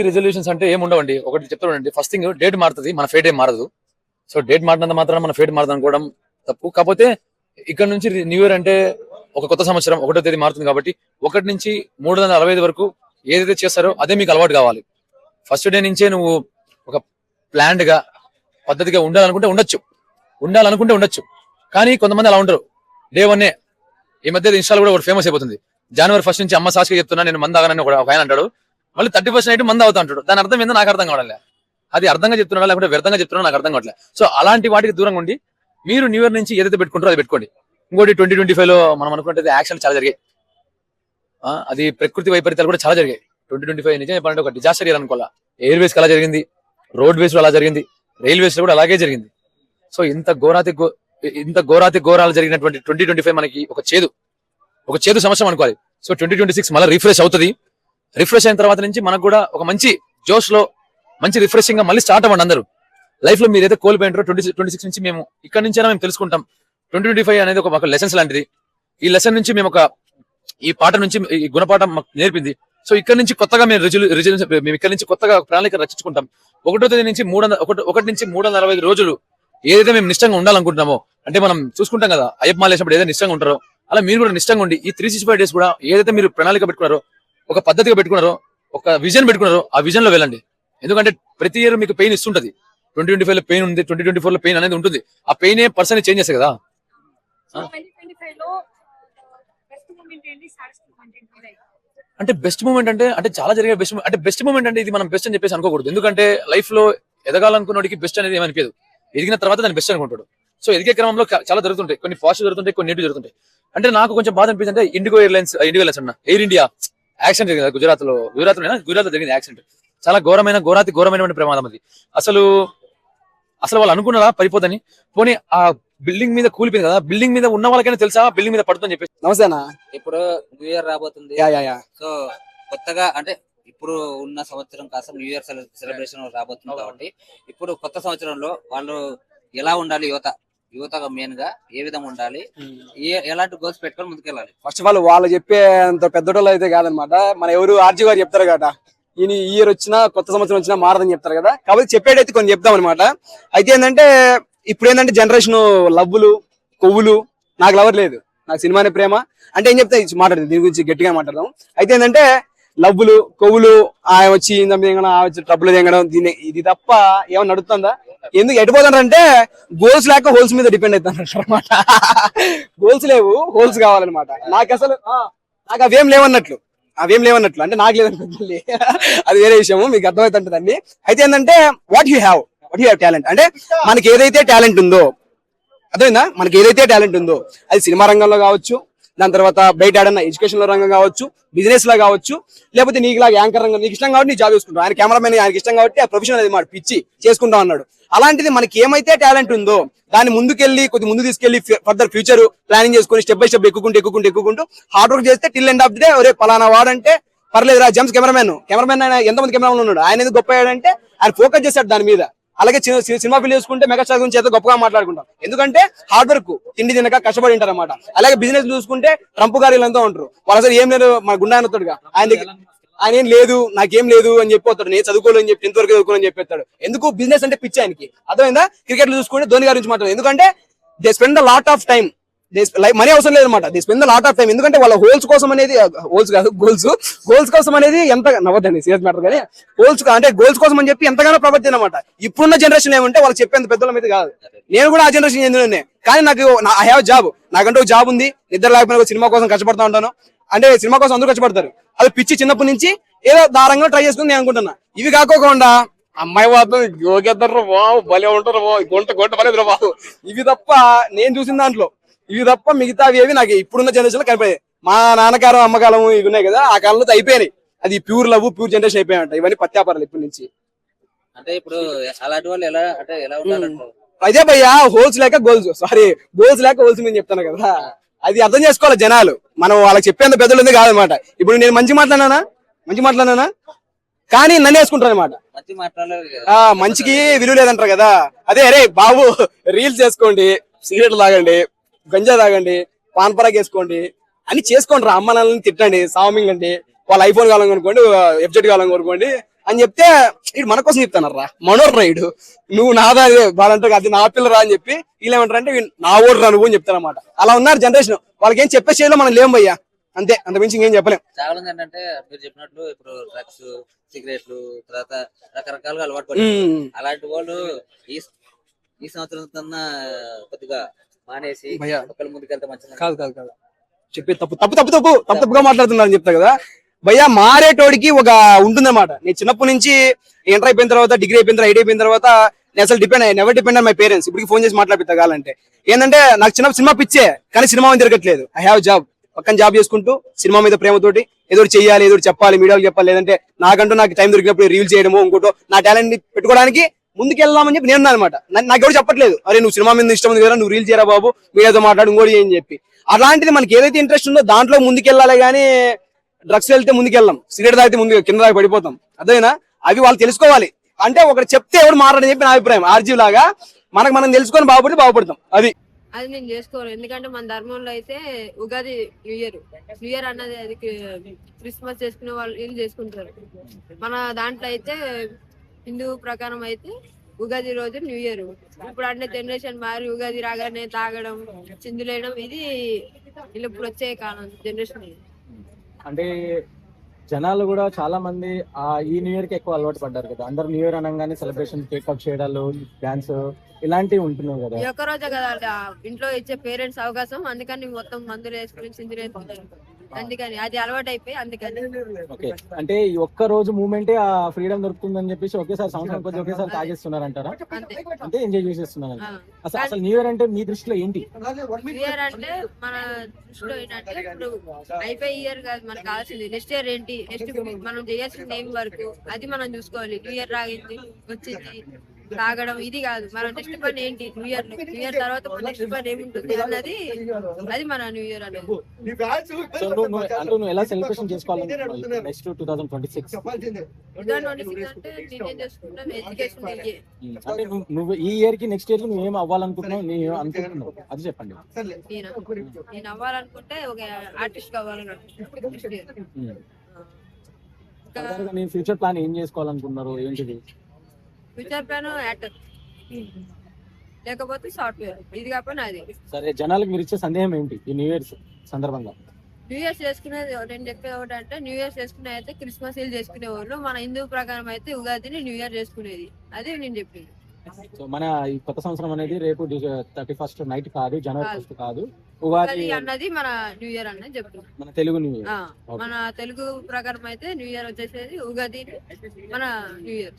Resolutions అంటే ఏముండవండి. ఒకటి చెప్తానండి, ఫస్ట్ థింగ్ డేట్ మారుతుంది, మన ఫేట్ ఏం మారదు. సో డేట్ మారినంత మాత్రం మన ఫేట్ మారదు అనుకోవడం తప్పు. కాకపోతే ఇక్కడ నుంచి న్యూ ఇయర్ అంటే ఒక కొత్త సంవత్సరం 1వ తేదీ మారుతుంది కాబట్టి 1 నుంచి 365 వరకు ఏదైతే చేస్తారో అదే మీకు అలవాటు కావాలి. ఫస్ట్ డే నుంచే నువ్వు ఒక ప్లాన్డ్ గా పద్ధతిగా ఉండాలనుకుంటే ఉండొచ్చు. కానీ కొంతమంది అలా ఉండరు. డే 1 ఈ మధ్య ఇన్స్టాల్ కూడా ఒకటి ఫేమస్ అయిపోతుంది. జనవరి 1 నుంచి అమ్మ సాక్షిగా చెప్తున్నా నేను మంద ఆగానని ఒక ఆయన అంటాడు. మళ్ళీ 31 నైట్ మంద అవుతా అంటాడు. దాని అర్థం ఏందో నాకు అర్థం కావట్లే. అది అర్థంగా చెప్తున్నా లేకపోతే వ్యర్థంగా చెప్తున్నా నాకు అర్థం కావట్లేదు. సో అలాంటి వాటికి దూరంగా ఉండి మీరు న్యూ ఇయర్ నుంచి ఏదైతే పెట్టుకుంటారో అది పెట్టుకోండి. ఇంకోటి 2025 లో మనం అనుకుంటే యాక్షన్ చాలా జరిగాయి. అది ప్రకృతి వైపరీత్యాలు కూడా చాలా జరిగాయి. 2025 నిజం చెప్పాలంటే ఒక డిజాస్టర్ ఇయర్ అనుకోవాలా. ఎయిర్వేస్ అలా జరిగింది, రోడ్ వేస్ లో అలా జరిగింది, రైల్వేస్ లో కూడా అలాగే జరిగింది. సో ఇంత ఘోరాలు జరిగినటువంటి 2025 మనకి ఒక చేదు సంవత్సరం అనుకోవాలి. సో 2026 మళ్ళీ రిఫ్రెష్ అవుతుంది. రిఫ్రెష్ అయిన తర్వాత నుంచి మనకు కూడా ఒక మంచి జోష్ లో మంచి రిఫ్రెషింగ్ గా మళ్ళీ స్టార్ట్ అవ్వండి. అందరూ లైఫ్ లో మీరు ఏదైతే కోల్పోయినారో 2026 నుంచి మేము ఇక్కడ నుంచైనా మేము తెలుసుకుంటాం. 2025 అనేది ఒక లెసన్స్ లాంటిది. ఈ లెసన్ నుంచి మేము ఈ పాట నుంచి ఈ గుణపాఠం మాకు నేర్పింది. సో ఇక్కడ నుంచి కొత్తగా మేము మేము ఇక్కడ నుంచి కొత్తగా ప్రణాళిక రచించుకుంటాం. 1వ తేదీ నుంచి 1 నుంచి 365 రోజులు ఏదైతే మేము నిష్టంగా ఉండాలనుకుంటున్నామో, అంటే మనం చూసుకుంటాం కదా అయ్యప్ప మాల వేసినప్పుడు ఏదైతే నిష్టంగా ఉంటారో అలా మీరు కూడా నిష్టంగా ఉండి ఈ 365 డేస్ కూడా ఏదైతే మీరు ప్రణాళిక పెట్టుకున్నారో, ఒక పద్ధతిగా పెట్టుకున్నారో, ఒక విజన్ పెట్టుకున్నారో ఆ విజన్ లో వెళ్ళండి. ఎందుకంటే ప్రతి ఇయర్ మీకు పెయిన్ ఇస్తుంటది. 2025 లో పెయిన్ ఉంది, 2024 లో పెయిన్ అనేది ఉంటుంది. ఆ పెయిన్ పర్సన్ చేంజ్ చేస్తుంది కదా. అంటే బెస్ట్ మూమెంట్ అంటే చాలా జరిగే బెస్ట్ మూమెంట్ అంటే ఇది మనం బెస్ట్ అని చెప్పేసి అనుకోకూడదు. ఎందుకంటే లైఫ్ లో ఎదగాలనుకున్నోడికి బెస్ట్ అనేది ఏమనిపించదు. ఎదిగిన తర్వాత దాన్ని బెస్ట్ అనుకుంటాడు. సో ఎదిగే క్రమంలో చాలా జరుగుతుంటాయి, కొన్ని పాజిటివ్ జరుగుతుంటాయి, కొన్ని నెగిటివ్ జరుగుతుంటాయి. అంటే నాకు కొంచెం బాధ అనిపించింది ఇండిగో ఎయిర్లైన్స్ అన్న ఎయిర్ ఇండియా యాక్సిడెంట్ జరిగింది గుజరాత్ లో జరిగింది యాక్సిడెంట్. చాలా ఘోరమైన ప్రమాదం అది. అసలు వాళ్ళు అనుకున్నారా పడిపోదని? పోనీ ఆ బిల్డింగ్ మీద కూలిపోయింది కదా, బిల్డింగ్ మీద ఉన్న వాళ్ళకైనా తెలుసా బిల్డింగ్ మీద పడుతుందని చెప్పేసి. నమస్తేనా. ఇప్పుడు న్యూ ఇయర్ రాబోతుంది. సో కొత్తగా అంటే ఇప్పుడు ఉన్న సంవత్సరం కాస్త న్యూ ఇయర్ సెలబ్రేషన్ రాబోతుంది కాబట్టి ఇప్పుడు కొత్త సంవత్సరంలో వాళ్ళు ఎలా ఉండాలి, యువత మెయిన్ గా ఏ విధంగా ఉండాలి, ఎలాంటి గోల్స్ పెట్టుకొని ముందుకెళ్ళాలి? ఫస్ట్ ఆఫ్ ఆల్ వాళ్ళు చెప్పే అంత పెద్దోళ్ళు అయితే కాదనమాట. మన ఎవరు ఆర్జీ గారు చెప్తారు కదా, ఈ ఇయర్ వచ్చినా కొత్త సంవత్సరం వచ్చినా మారదని చెప్తారు కదా. కాబట్టి చెప్పేటైతే కొన్ని చెప్తాం అనమాట. అయితే ఏంటంటే ఇప్పుడు ఏంటంటే జనరేషన్ లవ్వులు కొవ్వులు, నాకు లవర్ లేదు, నాకు సినిమానే ప్రేమ అంటే ఏం చెప్తా మాట్లాడుతుంది, దీని గురించి గట్టిగా మాట్లాడదాం. అయితే ఏంటంటే లవ్వులు కొవ్వులు వచ్చి ట్రబుల్ తెంగడం ఇది తప్ప ఏమన్నా నడుస్తుందా? ఎందుకు ఎటుపోతారంటే గోల్స్ లేక హోల్స్ మీద డిపెండ్ అవుతారు అనమాట. గోల్స్ లేవు, హోల్స్ కావాలన్నమాట. నాకు అవేం లేవన్నట్లు అంటే నాకు లేదనుకుంటుంది. అది వేరే విషయము, మీకు అర్థమవుతుంటుంది అన్ని. అయితే ఏంటంటే వాట్ యూ హ్యావ్ టాలెంట్ అంటే మనకి ఏదైతే టాలెంట్ ఉందో, అర్థమైందా? మనకి ఏదైతే టాలెంట్ ఉందో అది సినిమా రంగంలో కావచ్చు, దాని తర్వాత బయట ఆడన్న ఎడ్యుకేషన్ రంగం కావచ్చు, బిజినెస్ లా కావచ్చు, లేకపోతే నీకు లాగా యాంకర్ రంగం నీకు ఇష్టం కాబట్టి నీ జాబ్ చేసుకుంటావు. ఆయన కెమెరామెన్ ఆయనకి ఇష్టం కాబట్టి ఆ ప్రొఫెషన్ అది మాట పిచ్చి చేసుకుంటాం అన్నాడు. అలాంటిది మనకి ఏమైతే టాలెంట్ ఉందో దాన్ని ముందు తీసుకెళ్లి ఫర్దర్ ఫ్యూచర్ ప్లానింగ్ చేసుకుని స్టెప్ బై స్టెప్ ఎక్కుకుంటూ హార్డ్ వర్క్ చేస్తే till end of the day ఒరే పలానా వాడంటే పర్లేదు రా, జమ్స్ కెమెరామెన్ ఆయన ఎంతమంది కెమెరామెన్ ఉన్నాడు, ఆయన ఎందుకు గొప్ప అయ్యాడంటే ఆయన ఫోకస్ చేశాడు దాని మీద. అలాగే సినిమా ఫీల్ చేసుకుంటే మెగాస్టార్ గురించి ఏదో గొప్పగా మాట్లాడుకుంటాం. ఎందుకంటే హార్డ్ వర్క్ తిండి తినక కష్టపడి ఉంటారు అనమాట. అలాగే బిజినెస్ చూసుకుంటే ట్రంప్ గారు వీళ్ళంతా ఉంటారు. వాళ్ళు అసలు ఏం లేదు, మన గుండా అవుతాడుగా, ఆయన ఏం లేదు నాకేం లేదు అని చెప్పిపోతాడు. నేను చదువుకోలేదు అని చెప్పి 10th వరకు చదువుకోని చెప్పేస్తాడు. ఎందుకు? బిజినెస్ అంటే పిచ్చి ఆయనకి. అర్థమైందా? క్రికెట్ లో చూసుకుంటే ధోని గారి గురించి మాట్లాడు. ఎందుకంటే they spend the lot of time, money అవసరం లేదన్నమాట, they spend the lot of time. ఎందుకంటే వాళ్ళ గోల్స్ కోసం అనేది ఎంత నవ్వద్దండి, సీరియస్ మ్యాటర్. కానీ గోల్స్ కోసం అని చెప్పి ఎంతగానో ప్రవర్తి అనమాట. ఇప్పుడున్న జనరేషన్ ఏమంటే వాళ్ళు చెప్పేంత పెద్దల మీద కాదు. నేను కూడా ఆ జనరేషన్ చెందిన, కానీ నాకు ఐ హ్యావ్ జాబ్, నాకంటే ఒక జాబ్ ఉంది. నిద్ర లేకపోయినా సినిమా కోసం కష్టపడతా ఉంటాను. అంటే సినిమా కోసం అందరూ కష్టపడతారు. అది పిచ్చి చిన్నప్పటి నుంచి ఏదో దారంగా ట్రై చేసుకుని నేను అనుకుంటున్నా. ఇవి కాకోకుండా అమ్మాయి మాత్రం యోగేద్దరు బాబు భలే ఉంటారు బాబు, గొంట భలేదురా బాబు, ఇవి తప్ప నేను చూసిన దాంట్లో ఇవి తప్ప మిగతావి ఏవి నాకు ఇప్పుడున్న జనరేషన్ లో కనిపోయాయి. మా నాన్నకాలం అమ్మకాలం ఇవి ఉన్నాయి కదా, ఆ కాలంలో అయిపోయినాయి. అది ప్యూర్ లవ్ ప్యూర్ జనరేషన్ అయిపోయాయంట. ఇవన్నీ పత్యాపారాలు ఇప్పటి నుంచి. అంటే ఇప్పుడు అలాంటి వాళ్ళు ఎలా ఉండాలంటే అదే భయ్యా, గోల్స్ లేక హోల్స్ మీద చెప్తాను కదా. అది అర్థం చేసుకోవాలి జనాలు. మనం వాళ్ళకి చెప్పేంత పెద్దలు ఉంది కాదనమాట. ఇప్పుడు నేను మంచి మాట్లాడినానా కానీ నన్ను వేసుకుంటారు అనమాట. మంచికి విలువ లేదంటారు కదా. అదే అరే బాబు రీల్స్ చేసుకోండి, సిగరెట్లు తాగండి, గంజా తాగండి, పాన్పరాగ్ వేసుకోండి అని చేసుకోండి రా. అమ్మ నాన్నని తిట్టండి, సామింగ్ అండి, వాళ్ళ ఐఫోన్ కావాలని కొనుక్కోండి, ఎఫ్జెడ్ కావాలని కొనుక్కోండి, అని చెప్తే ఇటు మన కోసం చెప్తానరా మనోర్రా ఇడు నువ్వు నాదా వాళ్ళంటారు అది నా పిల్లరా అని చెప్పి వీళ్ళు ఏమంటారు అంటే నా ఓడు రా నువ్వు అని చెప్తారన్నమాట. అలా ఉన్నారు జనరేషన్. వాళ్ళకి ఏం చెప్పే చేయలో మనం లేం భయ్యా, అంతే, అంత మించి ఇంకేం చెప్పలేం. చాలా మంది ఏంటంటే మీరు చెప్పినట్లు ఇప్పుడు డ్రగ్స్, సిగరెట్లు, తర్వాత రకరకాలుగా అలవాటు పడి అలాంటి వాళ్ళు ఈ సంవత్సరం కన్నా కొద్దిగా మానేసి భయ్యా ఒకళ్ళ ముందుకెళ్తే మంచిది. కాదు కాదు కాదు చెప్పే తప్పుగా మాట్లాడుతున్నారని చెప్తా కదా భయ్యా. మారేటోడికి ఒక ఉంటుందన్నమాట. నేను చిన్నప్పటి నుంచి ఇంటర్ అయిపోయిన తర్వాత, డిగ్రీ అయిపోయిన తర్వాత, ఐటీ అయిపోయిన తర్వాత నేను అసలు never depend on my parents. ఇప్పటికి ఫోన్ చేసి మాట్లాడిపిస్తా కావాలంటే. ఏంటంటే నాకు చిన్న సినిమా పిచ్చే, కానీ సినిమా మీద తిరగట్లేదు. ఐ హావ్ జాబ్, పక్కన జాబ్ చేసుకుంటూ సినిమా మీద ప్రేమతోటి ఏదో చెయ్యాలి, ఏదో చెప్పాలి, మీడియాకి చెప్పాలి, లేదంటే నాకంటూ నాకు టైం దొరికినప్పుడు రీల్ చేయడము, ఇంకోటో నా టాలెంట్ ని పెట్టుకోవడానికి ముందుకెళ్దామని చెప్పి నేను అనమాట. నాకు ఎవరు చెప్పట్లేదు అరే నువ్వు సినిమా మీద ఇష్టం ఉంది కదా, నువ్వు రీల్ చేయరా బాబు, మీడియాతో మాట్లాడు, ఇంకోటి అని చెప్పి. అలాంటిది మనకి ఏదైతే ఇంట్రెస్ట్ ఉందో దాంట్లో ముందుకెళ్ళాలి కానీ డ్రగ్స్ వెళ్తే ముందుకెళ్ళాం, సిగరెట్ తాగితే ముందు కింద దాకా పడిపోతాం. అదేనా అవి వాళ్ళు తెలుసుకోవాలి. అంటే ఒకటి చెప్తే ఎవరు మాట్లాడని చెప్పి నా అభిప్రాయం. ఆర్జీ లాగా మనం తెలుసుకొని బాగుపడతాం. అది నేను చేసుకోను. ఎందుకంటే మన ధర్మంలో అయితే ఉగాది న్యూ ఇయర్ అన్నది అది క్రిస్మస్ చేసుకునే వాళ్ళు వీళ్ళు చేసుకుంటారు. మన దాంట్లో అయితే హిందూ ప్రకారం అయితే ఉగాది రోజు న్యూ ఇయర్. ఇప్పుడు అంటే జనరేషన్ మారి ఉగాది రాగానే తాగడం, చిందులేయడం, ఇది వీళ్ళు ఇప్పుడు వచ్చే కాలం జనరేషన్. అంటే జనాలు కూడా చాలా మంది ఈ న్యూ ఇయర్ కి ఎక్కువ అలవాటు పడ్డారు కదా. అందరు న్యూ ఇయర్ అనగానే సెలబ్రేషన్, కేక్ కట్ చేయడాలు, డాన్స్ ఇలాంటివి ఉంటున్నాయి కదా. ఈ ఒక్క రోజే కదా ఇంట్లో ఇచ్చే పేరెంట్స్ అవకాశం, అందుకని మొత్తం మందులు వేసుకుని చిందులు వేసుకుంటారు. అందుకని అది అలవాటు అయిపోయి అందుకని. ఓకే, అంటే ఈ ఒక్క రోజు మూమెంటే ఆ ఫ్రీడమ్ దొరుకుతుందని చెప్పేసి ఒకేసారి సంవత్సరం కొద్ది ఒకేసారి తాగేస్తున్నారు అంటారా? అంటే ఎంజాయ్ చేసేస్తున్నారు. అసలు న్యూ ఇయర్ అంటే మీ దృష్టిలో ఏంటి? న్యూ ఇయర్ అంటే మన దృష్టిలో ఏంటంటే ఇప్పుడు అయిపోయి ఇయర్ కాదు మనకు కావాల్సింది నెక్స్ట్ ఇయర్ ఏంటి, నెక్స్ట్ మనం చేయాల్సింది ఏం వరకు అది మనం చూసుకోవాలి. న్యూ ఇయర్ రాగింది వచ్చింది తాగడం ఇది కాదు, మన నెక్స్ట్ పని ఏంటి, న్యూ ఇయర్ తర్వాత మన నెక్స్ట్ పని ఏముంటుంది అన్నది, అది మన న్యూ ఇయర్ అనేది. సో నువ్వు ఎలా సెలబ్రేషన్ చేసుకోవాలనుకుంటున్నావు నెక్స్ట్ 2026? 2026 అంటే నేనేం చేసుకుంటాను, ఎడ్యుకేషన్ అంటే నువ్వు ఈ ఇయర్ కి నెక్స్ట్ ఇయర్ కి నువ్వు ఏం అవ్వాలనుకుంటున్నావు, నేను అనుకుంటున్నావు అది చెప్పండి. నేను అవ్వాలనుకుంటే ఒక ఆర్టిస్ట్ కావాలనుకుంటున్నాను నెక్స్ట్ ఇయర్. నీ ఫ్యూచర్ ప్లాన్ ఏం చేసుకోవాలనుకుంటున్నారు, ఏంటిది? ఫ్యూచర్ ప్లాన్ యాక్టర్ లేకపోతే సాఫ్ట్వేర్, ఇది కాకపోతే అది. సరే, జనాలకు మీరు ఇచ్చే సందేహం ఏంటి ఈ న్యూ ఇయర్ సందర్భంగా? న్యూ ఇయర్స్ చేసుకునేది నేను చెప్పేది ఒకటి అంటే, న్యూ ఇయర్స్ చేసుకునే అయితే క్రిస్మస్ చేసుకునేవాళ్ళు, మన హిందూ ప్రకారం అయితే ఉగాదిని న్యూ ఇయర్ చేసుకునేది, అది నేను చెప్పింది. సో మన ఈ కొత్త సంవత్సరం అనేది రేపు 31st నైట్ కాదు, జనవరి 1st కాదు, ఉగాది అన్నది మన న్యూ ఇయర్ అన్నది చెప్తున్నాం. మన తెలుగు న్యూ ఇయర్. మన తెలుగు ప్రకారం అయితే న్యూ ఇయర్ వచ్చేసేది ఉగాది మన న్యూ ఇయర్.